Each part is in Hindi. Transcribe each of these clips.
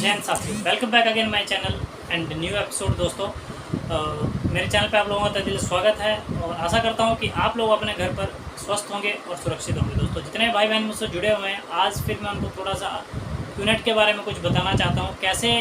जैन साथी, welcome back again my channel and new episode. दोस्तों मेरे चैनल पे आप लोगों का दिल स्वागत है और आशा करता हूँ कि आप लोग अपने घर पर स्वस्थ होंगे और सुरक्षित होंगे। दोस्तों जितने भाई बहन मुझसे जुड़े हुए हैं, आज फिर मैं उनको थोड़ा सा क्यूनेट के बारे में कुछ बताना चाहता हूँ। कैसे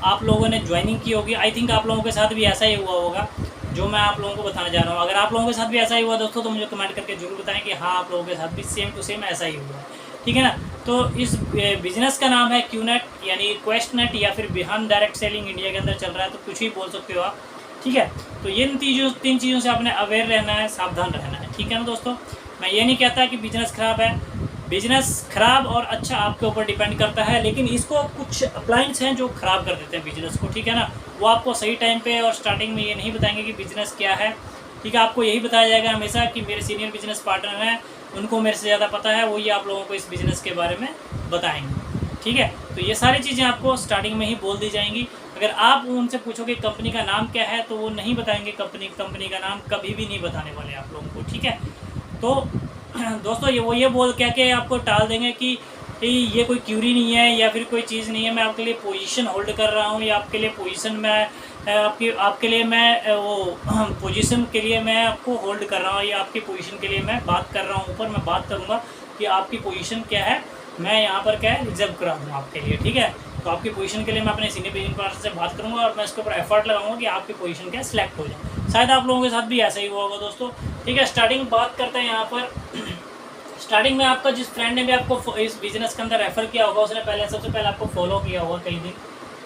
आप लोगों ने ज्वाइनिंग की होगी, आई थिंक आप लोगों के साथ भी ऐसा ही हुआ होगा जो मैं आप लोगों को बताने जा रहा हूँ। अगर आप लोगों के साथ भी ऐसा ही हुआ दोस्तों, तो मुझे कमेंट करके जरूर बताएं कि हाँ आप लोगों के साथ भी सेम टू सेम ऐसा ही हुआ है, ठीक है ना। तो इस बिजनेस का नाम है क्यूनेट यानी क्वेस्टनेट या फिर बिहान डायरेक्ट सेलिंग इंडिया के अंदर चल रहा है, तो कुछ भी बोल सकते हो आप, ठीक है। तो ये तीन चीज़ों से आपने अवेयर रहना है, सावधान रहना है, ठीक है ना दोस्तों। मैं ये नहीं कहता कि बिजनेस ख़राब है, बिजनेस ख़राब और अच्छा आपके ऊपर डिपेंड करता है, लेकिन इसको कुछ अप्लाइंस हैं जो ख़राब कर देते हैं बिजनेस को, ठीक है ना। वो आपको सही टाइम पे और स्टार्टिंग में ये नहीं बताएंगे कि बिज़नेस क्या है, ठीक है। आपको यही बताया जाएगा हमेशा कि मेरे सीनियर बिजनेस पार्टनर हैं, उनको मेरे से ज़्यादा पता है, वो ये आप लोगों को इस बिज़नेस के बारे में बताएंगे, ठीक है। तो ये सारी चीज़ें आपको स्टार्टिंग में ही बोल दी जाएंगी। अगर आप उनसे पूछोगे कंपनी का नाम क्या है, तो वो नहीं बताएंगे, कंपनी का नाम कभी भी नहीं बताने वाले आप लोगों को, ठीक है। तो दोस्तों ये बोल कह के आपको टाल देंगे कि ये कोई क्यूरी नहीं है या फिर कोई चीज़ नहीं है, मैं आपके लिए पोजीशन होल्ड कर रहा हूँ या आपके लिए पोजीशन में आपके लिए मैं वो पोजीशन के लिए मैं आपको होल्ड कर रहा हूँ या आपकी पोजीशन के लिए मैं बात कर रहा हूँ। ऊपर मैं बात करूँगा कि आपकी पोजीशन क्या है, मैं यहाँ पर क्या है रिजर्व करा दूँ आपके लिए, ठीक है। तो आपकी पोजीशन के लिए मैं अपने सीनियर बिजनेस पार्टनर से बात करूँगा और मैं इसके ऊपर एफर्ट लगाऊंगा कि आपकी पोजीशन क्या सिलेक्ट हो जाए। शायद आप लोगों के साथ भी ऐसा ही हुआ होगा दोस्तों, ठीक है। स्टार्टिंग बात करते हैं यहाँ पर। स्टार्टिंग में आपका जिस फ्रेंड ने भी आपको इस बिजनेस के अंदर रेफर किया होगा, उसने सबसे पहले आपको फॉलो किया होगा कई दिन,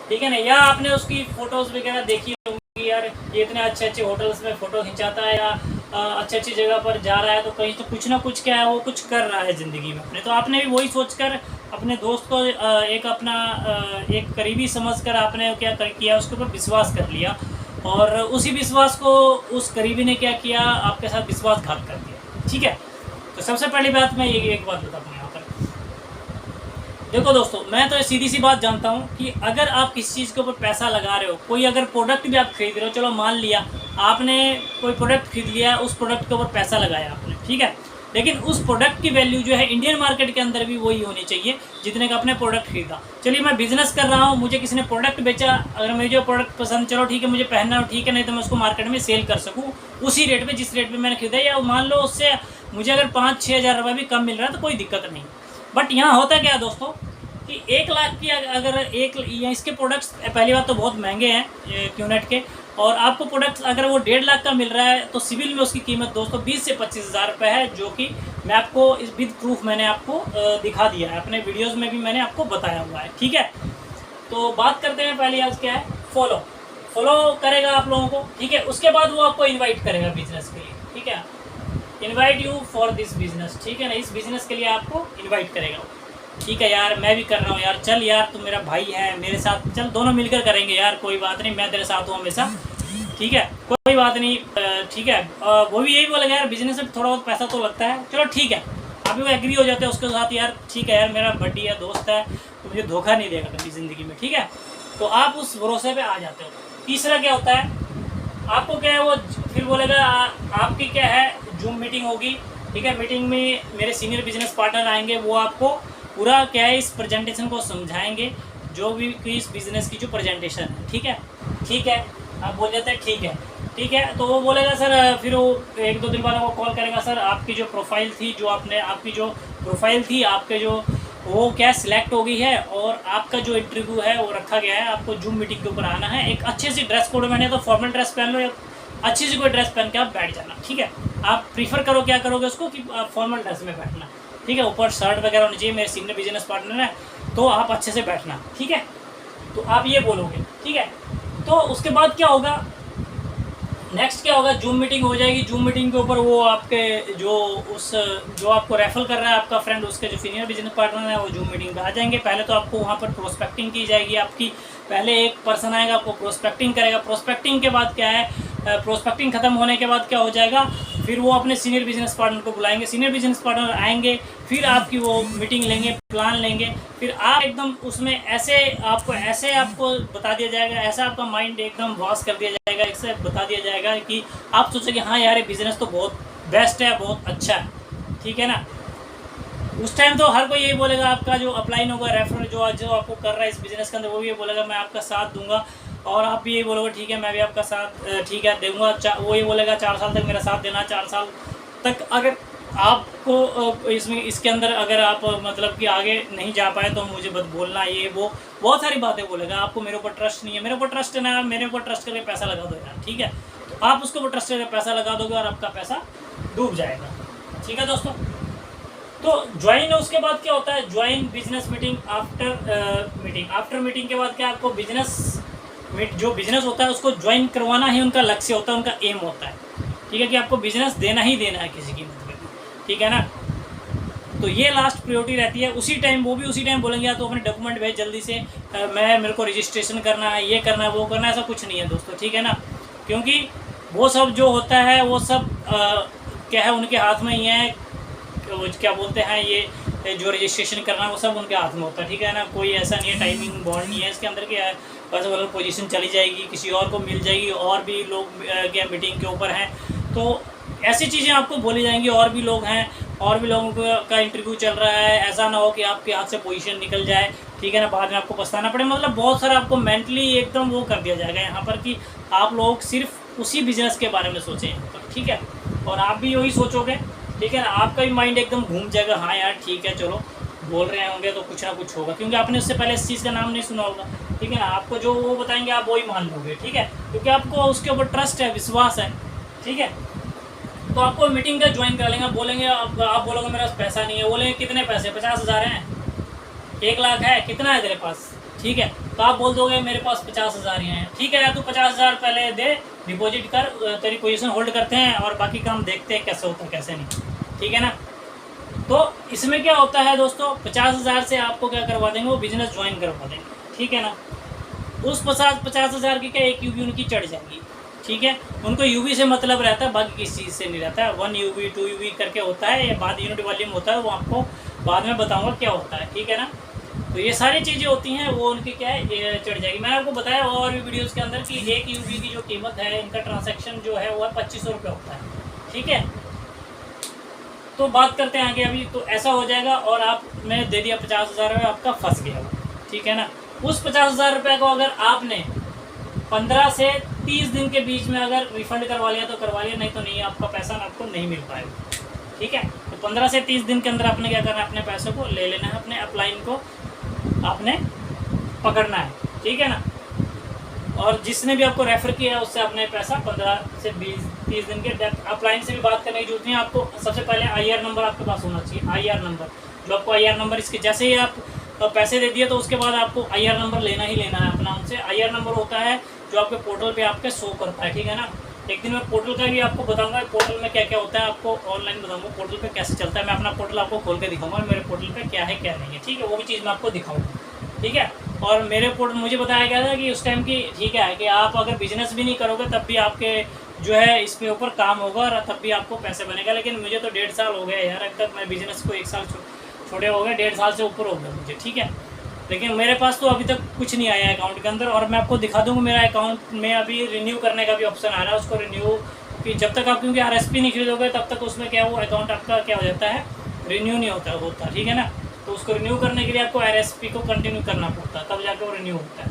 ठीक है ना। या आपने उसकी फ़ोटोज़ वगैरह देखी होंगी, यार ये इतने अच्छे होटल्स में फ़ोटो खिंचाता है या अच्छी जगह पर जा रहा है, तो कहीं तो कुछ ना कुछ क्या है वो कुछ कर रहा है ज़िंदगी में अपने। तो आपने भी वही सोचकर अपने दोस्त को एक करीबी समझकर आपने क्या किया, उसके ऊपर विश्वास कर लिया और उसी विश्वास को उस करीबी ने क्या किया, आपके साथ विश्वासघात कर दिया, ठीक है। तो सबसे पहली बात मैं ये एक बात बताता हूँ यहाँ पर। देखो दोस्तों, मैं तो सीधी सी बात जानता हूँ कि अगर आप किसी चीज़ के ऊपर पैसा लगा रहे हो, कोई अगर प्रोडक्ट भी आप खरीद रहे हो, चलो मान लिया आपने कोई प्रोडक्ट खरीद लिया, उस प्रोडक्ट के ऊपर पैसा लगाया आपने, ठीक है। लेकिन उस प्रोडक्ट की वैल्यू जो है इंडियन मार्केट के अंदर भी वही होनी चाहिए जितने का आपने प्रोडक्ट खरीदा। चलिए मैं बिजनेस कर रहा हूँ, मुझे किसी ने प्रोडक्ट बेचा, अगर मुझे जो प्रोडक्ट पसंद, चलो ठीक है मुझे पहनना, ठीक है, नहीं तो मैं उसको मार्केट में सेल कर सकूँ उसी रेट पे जिस रेट पे मैंने खरीदा, या मान लो उससे मुझे अगर 5-6 हज़ार रुपये भी कम मिल रहा है तो कोई दिक्कत नहीं। बट यहाँ होता क्या है दोस्तों कि 1 लाख की अगर इसके प्रोडक्ट्स पहली बात तो बहुत महंगे हैं क्यूनेट के, और आपको प्रोडक्ट्स अगर वो 1.5 लाख का मिल रहा है तो सिविल में उसकी कीमत दोस्तों 20 से 25 हज़ार रुपये है, जो कि मैं आपको इस विद प्रूफ मैंने आपको दिखा दिया है, अपने वीडियोस में भी मैंने आपको बताया हुआ है, ठीक है। तो बात करते हैं पहले आज क्या है, फॉलो करेगा आप लोगों को, ठीक है। उसके बाद वो आपको इन्वाइट करेगा बिजनेस के लिए, ठीक है, invite you for this business, ठीक है ना। इस बिजनेस के लिए आपको इन्वाइट करेगा, ठीक है। यार मैं भी कर रहा हूँ यार, चल यार तू मेरा भाई है, मेरे साथ चल, दोनों मिलकर करेंगे यार, कोई बात नहीं, मैं तेरे साथ हूँ हमेशा, ठीक है, कोई बात नहीं, ठीक है। वो भी यही बोलेगा यार बिजनेस में थोड़ा बहुत पैसा तो लगता है, चलो ठीक है, आप लोग एग्री हो जाते हैं उसके साथ, यार ठीक है यार मेरा बड्डी है, दोस्त है, तो मुझे धोखा नहीं देगा कभी ज़िंदगी में, ठीक है। तो आप उस भरोसे पे आ जाते हो। तीसरा क्या होता है, आपको क्या है वो फिर बोलेगा आपकी क्या है जूम मीटिंग होगी, ठीक है। मीटिंग में मेरे सीनियर बिजनेस पार्टनर आएंगे, वो आपको पूरा क्या है इस प्रेजेंटेशन को समझाएंगे, जो भी इस बिज़नेस की जो प्रेजेंटेशन है, ठीक है, ठीक है। आप बोल जाते हैं ठीक है। तो वो बोलेगा सर, फिर वो 1-2 दिन बाद वो कॉल करेगा, सर आपकी जो प्रोफाइल थी, आपके जो वो क्या सिलेक्ट हो गई है और आपका जो इंटरव्यू है वो रखा गया है, आपको जूम मीटिंग के ऊपर आना है। एक अच्छे से ड्रेस कोड मैंने तो फॉर्मल ड्रेस पहन लो, अच्छी सी कोई ड्रेस पहन के आप बैठ जाना, ठीक है। आप प्रीफर करो क्या करोगे उसको कि आप फॉर्मल ड्रेस में बैठना, ठीक है। ऊपर शर्ट वगैरह होनी चाहिए, मेरे सीनियर बिजनेस पार्टनर है तो आप अच्छे से बैठना, ठीक है। तो आप ये बोलोगे, ठीक है। तो उसके बाद क्या होगा, नेक्स्ट क्या होगा, जूम मीटिंग हो जाएगी। जूम मीटिंग के ऊपर वो आपके जो आपको रेफर कर रहा है आपका फ्रेंड, उसके जो सीनियर बिजनेस पार्टनर है वो जूम मीटिंग पे आ जाएंगे। पहले तो आपको वहाँ पर प्रोस्पेक्टिंग की जाएगी आपकी, पहले एक पर्सन आएगा आपको प्रोस्पेक्टिंग करेगा। प्रोस्पेक्टिंग के बाद क्या है, प्रोस्पेक्टिंग खत्म होने के बाद क्या हो जाएगा, फिर वो अपने सीनियर बिजनेस पार्टनर को बुलाएंगे, सीनियर बिजनेस पार्टनर आएंगे, फिर आपकी वो मीटिंग लेंगे, प्लान लेंगे, फिर आप एकदम उसमें ऐसे आपको बता दिया जाएगा, ऐसा आपका माइंड एकदम वॉश कर दिया जाएगा, ऐसे बता दिया जाएगा कि आप सोचेंगे हाँ यार ये बिज़नेस तो बहुत बेस्ट है, बहुत अच्छा है, ठीक है ना। उस टाइम तो हर कोई यही बोलेगा, आपका जो अपलाइन होगा रेफर जो आपको कर रहा है इस बिज़नेस के अंदर, वो भी ये बोलेगा मैं आपका साथ दूंगा, और आप भी यही बोलोगे ठीक है मैं भी आपका साथ ठीक है दूंगा। वो ये बोलेगा 4 साल तक मेरा साथ देना, 4 साल तक अगर आपको इसमें इसके अंदर अगर आप मतलब कि आगे नहीं जा पाए तो मुझे बस बोलना, ये वो बहुत सारी बातें बोलेगा। आपको मेरे ऊपर ट्रस्ट नहीं है, मेरे ऊपर ट्रस्ट है ना, मेरे ऊपर ट्रस्ट करके पैसा लगा दो यार, ठीक है। तो आप उसके ऊपर ट्रस्ट करके पैसा लगा दोगे और आपका पैसा डूब जाएगा, ठीक है दोस्तों। तो ज्वाइन, उसके बाद क्या होता है, join business meeting after meeting के बाद क्या आपको जो बिजनेस होता है उसको ज्वाइन करवाना ही उनका लक्ष्य होता है, उनका एम होता है, ठीक है, कि आपको बिजनेस देना ही देना है किसी कीमत पे, ठीक है ना। तो ये लास्ट प्रायोरिटी रहती है। उसी टाइम वो भी उसी टाइम बोलेंगे या तो अपने डॉक्यूमेंट भेज जल्दी से, मेरे को रजिस्ट्रेशन करना है, ये करना है, वो करना है, ऐसा कुछ नहीं है दोस्तों, ठीक है ना। क्योंकि वो सब जो होता है वो सब क्या है उनके हाथ में ही है, क्या बोलते हैं ये जो रजिस्ट्रेशन करना वो सब उनके हाथ में होता है, ठीक है ना। कोई ऐसा नहीं है, टाइमिंग बॉन्ड नहीं है इसके अंदर कि बस वाला पोजीशन चली जाएगी किसी और को मिल जाएगी, और भी लोग क्या मीटिंग के ऊपर हैं, तो ऐसी चीज़ें आपको बोली जाएंगी। और भी लोग हैं, और भी लोगों का इंटरव्यू चल रहा है, ऐसा ना हो कि आपके हाथ से पोजीशन निकल जाए, ठीक है ना, बाद में आपको पछताना पड़े। मतलब बहुत सारा आपको मेंटली एकदम वो कर दिया जाएगा यहाँ पर कि आप लोग सिर्फ उसी बिज़नेस के बारे में सोचें, ठीक है, और आप भी वही सोचोगे, ठीक है ना। आपका भी माइंड एकदम घूम जाएगा, हाँ यार ठीक है चलो बोल रहे होंगे तो कुछ ना कुछ होगा, क्योंकि आपने उससे पहले इस चीज़ का नाम नहीं सुना होगा, ठीक है ना। आपको जो वो बताएंगे आप वही मान लोगे, ठीक है, क्योंकि आपको उसके ऊपर ट्रस्ट है, विश्वास है, ठीक है। तो आपको मीटिंग का ज्वाइन कर लेंगे, बोलेंगे आप बोलोगे मेरे पास पैसा नहीं है, बोलेंगे कितने पैसे, 50,000 हैं, 1 लाख है, कितना है तेरे पास, ठीक है। तो आप बोल दोगे मेरे पास 50,000 ही हैं, ठीक है यार तू 50,000 पहले दे, डिपॉजिट कर, तेरी पोजीशन होल्ड करते हैं और बाकी काम देखते हैं कैसे होता है कैसे नहीं, ठीक है ना। तो इसमें क्या होता है दोस्तों, 50,000 से आपको क्या करवा देंगे, वो बिजनेस ज्वाइन करवा देंगे, ठीक है ना। उस 50,000 की क्या एक यूबी उनकी चढ़ जाएगी, ठीक है। उनको यूबी से मतलब रहता है, बाकी किसी चीज़ से नहीं रहता है। 1 यूबी 2 यूबी करके होता है, ये बाद यूनिट वॉल्यूम होता है, वो आपको बाद में बताऊंगा क्या होता है, ठीक है ना। तो ये सारी चीज़ें होती हैं, वो उनकी क्या है ये चढ़ जाएगी। मैंने आपको बताया और भी वीडियोज़ के अंदर कि 1 यूबी की जो कीमत है, इनका ट्रांजेक्शन जो है वो है 2500 रुपये होता है, ठीक है। तो बात करते हैं आगे अभी। तो ऐसा हो जाएगा और आप मैं दे दिया 50,000 रुपये, आपका फंस गया वो, ठीक है ना। उस 50,000 रुपये को अगर आपने 15 से 30 दिन के बीच में अगर रिफंड करवा लिया तो करवा लिया, नहीं तो नहीं, आपका पैसा आपको नहीं मिल पाएगा, ठीक है। तो 15 से 30 दिन के अंदर आपने क्या करना है, अपने पैसे को ले लेना है, अपने अपलाइन को आपने पकड़ना है, ठीक है ना। और जिसने भी आपको रेफ़र किया है उससे अपने पैसा 15 से 20-30 दिन के अपलाइन से भी बात करने की जरूरत नहीं है। आपको सबसे पहले IR नंबर आपके पास होना चाहिए, IR नंबर, जो आपको IR नंबर इसके जैसे ही आप पैसे दे दिए तो उसके बाद आपको IR नंबर लेना ही लेना है अपना उनसे। IR नंबर होता है जो आपके पोर्टल पे आपके शो करता है, ठीक है ना। एक दिन मैं पोर्टल का भी आपको बताऊंगा, पोर्टल में क्या क्या होता है आपको ऑनलाइन बताऊंगा, पोर्टल पे कैसे चलता है। मैं अपना पोर्टल आपको खोल के दिखाऊंगा, मेरे पोर्टल पे क्या है क्या नहीं है, ठीक है, वो भी चीज़ मैं आपको दिखाऊंगा, ठीक है। और मेरे पोर्टल मुझे बताया गया था कि उस टाइम की, ठीक है, कि आप अगर बिजनेस भी नहीं करोगे तब भी आपके जो है इस पे ऊपर काम होगा और तब भी आपको पैसे बनेगा। लेकिन मुझे तो 1.5 साल हो गया यार, अब तक मैं बिजनेस को 1 साल छोटे हो गए, 1.5 साल से ऊपर हो गया मुझे, ठीक है। लेकिन मेरे पास तो अभी तक कुछ नहीं आया अकाउंट के अंदर। और मैं आपको दिखा दूँगा मेरा अकाउंट में अभी रिन्यू करने का भी ऑप्शन आ रहा है, उसको रिन्यू कि जब तक आप क्योंकि RSP नहीं खरीदोगे तब तक उसमें क्या वो अकाउंट आपका क्या हो जाता है, रिन्यू नहीं होता, ठीक है ना। तो उसको रिन्यू करने के लिए आपको RSP को कंटिन्यू करना पड़ता है, तब जाके वो रिन्यू होता है,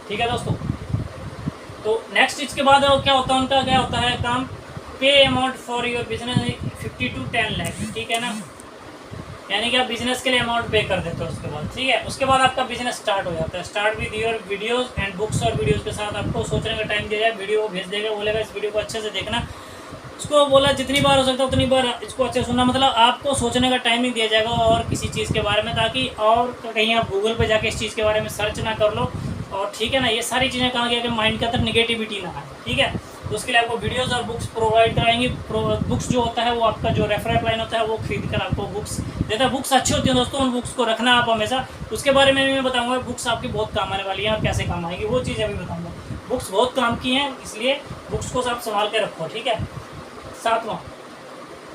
ठीक है दोस्तों। तो नेक्स्ट इसके बाद क्या होता है, उनका क्या होता है काम, पे amount for your business 50 to 10 lakh, ठीक है ना। यानी कि आप बिजनेस के लिए अमाउंट पे कर देते हो उसके बाद, ठीक है। उसके बाद आपका बिजनेस स्टार्ट हो जाता है, start with your videos and books. और वीडियोस के साथ आपको सोचने का टाइम दिया जाए, वीडियो भेज देगा, बोलेगा इस वीडियो को अच्छे से देखना, उसको बोला जितनी बार हो सकता है उतनी बार इसको अच्छे से सुनना। मतलब आपको सोचने का टाइम नहीं दिया जाएगा और किसी चीज़ के बारे में, ताकि और कहीं आप गूगल पे जाके इस चीज़ के बारे में सर्च ना कर लो, और ठीक है ना। ये सारी चीज़ें कहाँ गया कि माइंड के अंदर निगेटिविटी ना आए, ठीक है। तो उसके लिए आपको वीडियोस और बुक्स प्रोवाइड कराएंगे। बुक्स जो होता है वो आपका जो रेफरल लाइन होता है वो खरीद कर आपको बुक्स देता है। बुक्स अच्छी होती हैं दोस्तों, उन बुक्स को रखना आप हमेशा। उसके बारे में भी मैं बताऊँगा, बुक्स आपकी बहुत काम आने वाली हैं और कैसे काम आएगी वो चीज़ अभी बताऊँगा। बुक्स बहुत काम की हैं, इसलिए बुक्स को आप संभाल के रखो, ठीक है। 7वां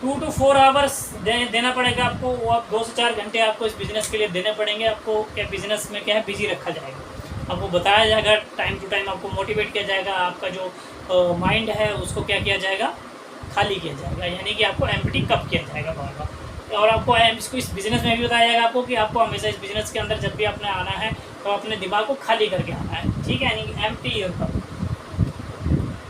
2 to 4 आवर्स देना पड़ेगा आपको, वो आप 2 से 4 घंटे आपको इस बिज़नेस के लिए देने पड़ेंगे। आपको क्या बिज़नेस में क्या है बिजी रखा जाएगा, आपको बताया जाएगा, टाइम टू टाइम आपको मोटिवेट किया जाएगा। आपका जो माइंड है उसको क्या किया जाएगा, खाली किया जाएगा, यानी कि आपको एम्प्टी कब किया जाएगा बार बार, और आपको इसको इस बिज़नेस में भी बताया जाएगा आपको कि आपको हमेशा इस बिज़नेस के अंदर जब भी आपने आना है तो अपने दिमाग को खाली करके आना है, ठीक है, यानी एम्प्टी योर कप,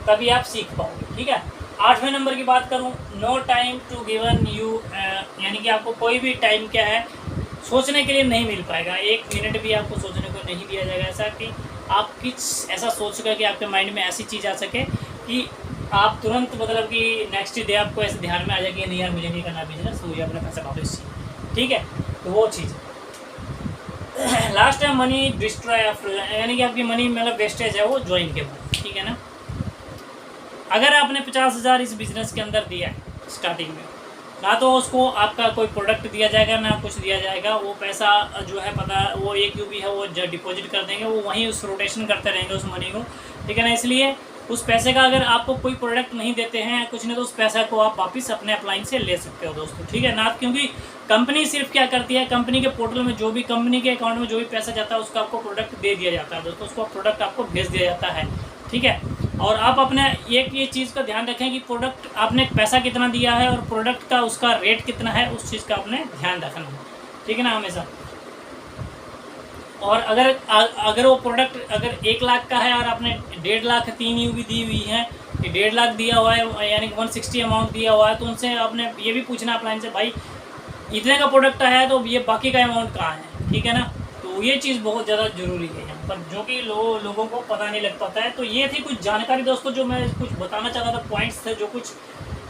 तभी आप सीख पाओगे, ठीक है। 8वें नंबर की बात करूं, no time to given you, यानी कि आपको कोई भी टाइम क्या है सोचने के लिए नहीं मिल पाएगा, 1 मिनट भी आपको सोचने को नहीं दिया जाएगा, ऐसा कि आप कुछ ऐसा सोच सके कि आपके माइंड में ऐसी चीज़ आ सके कि आप तुरंत मतलब कि नेक्स्ट डे आपको ऐसे ध्यान में आ जाए कि नहीं यार मुझे नहीं करना बिजनेस, मुझे अपने पैसे वापस चाहिए, ठीक है। तो वो चीज़ लास्ट है मनी डिस्ट्रॉय, यानी कि आपकी मनी मतलब वेस्टेज है वो ज्वाइन के बाद, ठीक है ना। अगर आपने 50,000 इस बिज़नेस के अंदर दिया है स्टार्टिंग में, ना तो उसको आपका कोई प्रोडक्ट दिया जाएगा ना कुछ दिया जाएगा, वो पैसा जो है पता वो एक भी है वो डिपॉजिट कर देंगे, वो वहीं उस रोटेशन करते रहेंगे उस मनी को, ठीक है ना। इसलिए उस पैसे का अगर आपको कोई प्रोडक्ट नहीं देते हैं कुछ नहीं तो उस पैसा को आप वापस अपने अपलाइन से ले सकते हो दोस्तों, ठीक है ना। क्योंकि कंपनी सिर्फ क्या करती है, कंपनी के पोर्टल में जो भी कंपनी के अकाउंट में जो भी पैसा जाता है उसका आपको प्रोडक्ट दे दिया जाता है दोस्तों, उसको प्रोडक्ट आपको भेज दिया जाता है, ठीक है। और आप अपने एक ये चीज़ का ध्यान रखें कि प्रोडक्ट आपने पैसा कितना दिया है और प्रोडक्ट का उसका रेट कितना है, उस चीज़ का आपने ध्यान रखना है, ठीक है ना, हमेशा। और अगर वो प्रोडक्ट अगर 1 लाख का है और आपने 1.5 लाख 3 यूबी दी हुई है, 1.5 लाख दिया हुआ है यानी 160 अमाउंट दिया हुआ है, तो उनसे आपने ये भी पूछना अपलाइन से भाई इतने का प्रोडक्ट आया है तो ये बाकी का अमाउंट कहाँ है, ठीक है ना। तो ये चीज़ बहुत ज़्यादा ज़रूरी है यहाँ पर, जो कि लोगों को पता नहीं लग पाता है। तो ये थी कुछ जानकारी दोस्तों जो मैं कुछ बताना चाहता था, पॉइंट्स थे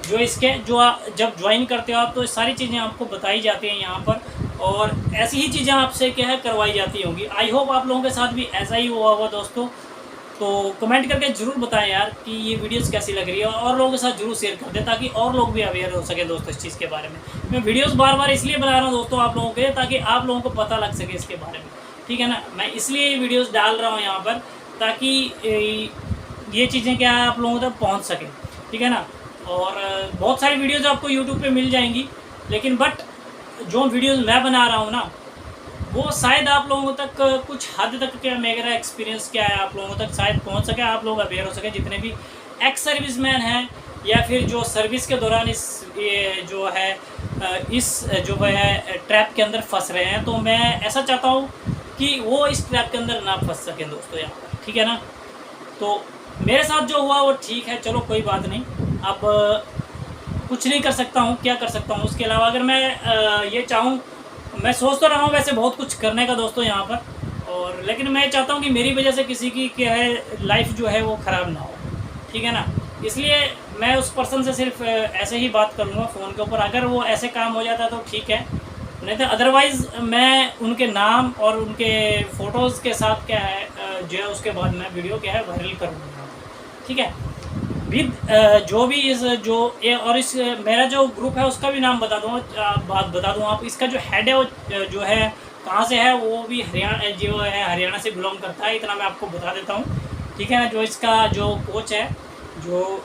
जो इसके जो आप जब ज्वाइन करते हो आप तो सारी चीज़ें आपको बताई जाती हैं यहाँ पर, और ऐसी ही चीज़ें आपसे क्या है करवाई जाती होंगी। आई होप आप लोगों के साथ भी ऐसा ही हुआ होगा दोस्तों। तो कमेंट करके ज़रूर बताएं यार कि ये वीडियोस कैसी लग रही है, और लोगों के साथ जरूर शेयर कर दें ताकि और लोग भी अवेयर हो सके दोस्तों इस चीज़ के बारे में। मैं वीडियोस बार बार इसलिए बना रहा हूँ दोस्तों आप लोगों के, ताकि आप लोगों को पता लग सके इसके बारे में, ठीक है ना। मैं इसलिए ये वीडियोस डाल रहा हूँ यहाँ पर ताकि ये चीज़ें क्या आप लोगों तक पहुँच सकें, ठीक है ना। और बहुत सारी वीडियोज़ आपको यूट्यूब पर मिल जाएंगी, लेकिन बट जो वीडियोज़ मैं बना रहा हूँ ना वो शायद आप लोगों तक कुछ हद तक क्या मेरा एक्सपीरियंस क्या है आप लोगों तक शायद पहुंच सके, आप लोग अवेयर हो सके, जितने भी एक्स सर्विसमैन हैं या फिर जो सर्विस के दौरान इस जो है ट्रैप के अंदर फंस रहे हैं। तो मैं ऐसा चाहता हूं कि वो इस ट्रैप के अंदर ना फंस सकें दोस्तों यहाँ पर, ठीक है ना। तो मेरे साथ जो हुआ वो ठीक है, चलो कोई बात नहीं, अब कुछ नहीं कर सकता हूँ, क्या कर सकता हूँ उसके अलावा। अगर मैं ये चाहूँ, मैं सोच तो रहा हूँ वैसे बहुत कुछ करने का दोस्तों यहाँ पर, और लेकिन मैं चाहता हूँ कि मेरी वजह से किसी की क्या है लाइफ जो है वो ख़राब ना हो, ठीक है ना। इसलिए मैं उस पर्सन से सिर्फ ऐसे ही बात करूँगा फ़ोन के ऊपर, अगर वो ऐसे काम हो जाता तो ठीक है, नहीं तो अदरवाइज़ मैं उनके नाम और उनके फ़ोटोज़ के साथ क्या है जो है उसके बाद मैं वीडियो क्या है वायरल करूँगा, ठीक है। विद जो भी इस जो ये और इस मेरा जो ग्रुप है उसका भी नाम बता दूँ आप, इसका जो हेड है वो जो है कहाँ से है, वो भी हरियाणा से बिलोंग करता है, इतना मैं आपको बता देता हूँ, ठीक है ना। जो इसका जो कोच है, जो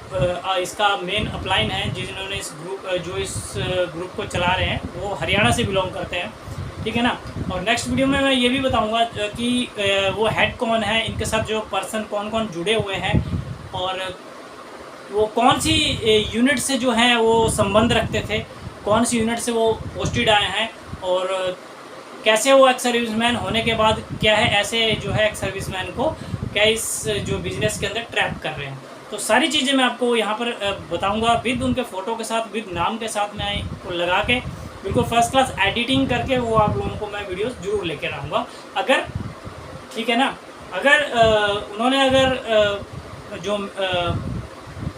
इसका मेन अपलाइन है, जिन्होंने इस ग्रुप को चला रहे हैं वो हरियाणा से बिलोंग करते हैं, ठीक है ना। और नेक्स्ट वीडियो में मैं ये भी बताऊँगा कि वो हेड कौन है, इनके साथ जो पर्सन कौन कौन जुड़े हुए हैं, और वो कौन सी यूनिट से जो है वो संबंध रखते थे, कौन सी यूनिट से वो पोस्टेड आए हैं, और कैसे वो एक्स सर्विसमैन होने के बाद क्या है ऐसे जो है एक्स सर्विसमैन को क्या इस जो बिज़नेस के अंदर ट्रैप कर रहे हैं। तो सारी चीज़ें मैं आपको यहाँ पर बताऊँगा विद उनके फ़ोटो के साथ, विद नाम के साथ, मैं वो लगा के बिल्कुल फर्स्ट क्लास एडिटिंग करके वो आप लोगों को मैं वीडियोस ज़रूर लेकर आऊँगा, अगर ठीक है ना। अगर उन्होंने अगर जो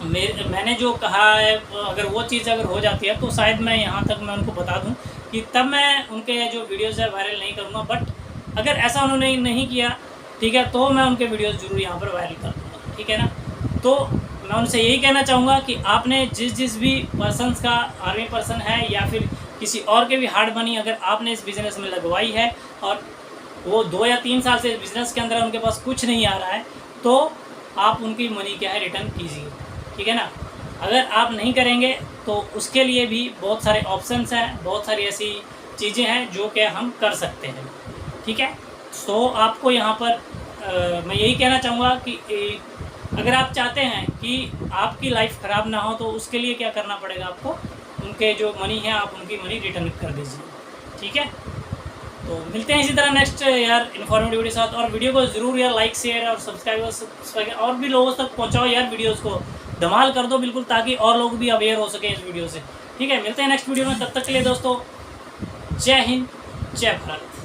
मैंने जो कहा है अगर वो चीज़ अगर हो जाती है तो शायद मैं यहाँ तक मैं उनको बता दूँ कि तब मैं उनके जो वीडियोज़ है वायरल नहीं करूँगा। बट अगर ऐसा उन्होंने नहीं किया, ठीक है, तो मैं उनके वीडियोज़ ज़रूर यहाँ पर वायरल कर दूँगा, ठीक है ना। तो मैं उनसे यही कहना चाहूँगा कि आपने जिस भी पर्सनस का आर्मी पर्सन है या फिर किसी और के भी हार्ड मनी अगर आपने इस बिज़नेस में लगवाई है और वो 2 या 3 साल से बिज़नेस के अंदर उनके पास कुछ नहीं आ रहा है, तो आप उनकी मनी क्या है रिटर्न कीजिए, ठीक है ना। अगर आप नहीं करेंगे तो उसके लिए भी बहुत सारे ऑप्शंस हैं, बहुत सारी ऐसी चीज़ें हैं जो कि हम कर सकते हैं, ठीक है। तो आपको यहाँ पर मैं यही कहना चाहूँगा कि अगर आप चाहते हैं कि आपकी लाइफ ख़राब ना हो तो उसके लिए क्या करना पड़ेगा आपको, उनके जो मनी है आप उनकी मनी रिटर्न कर दीजिए, ठीक है। तो मिलते हैं इसी तरह नेक्स्ट यार इन्फॉर्मेटिव वीडियो के साथ। और वीडियो को ज़रूर यार लाइक शेयर और सब्सक्राइब और भी लोगों तक पहुँचाओ यार, वीडियोज़ को धमाल कर दो बिल्कुल, ताकि और लोग भी अवेयर हो सके इस वीडियो से, ठीक है। मिलते हैं नेक्स्ट वीडियो में, तब तक के लिए दोस्तों जय हिंद जय भारत।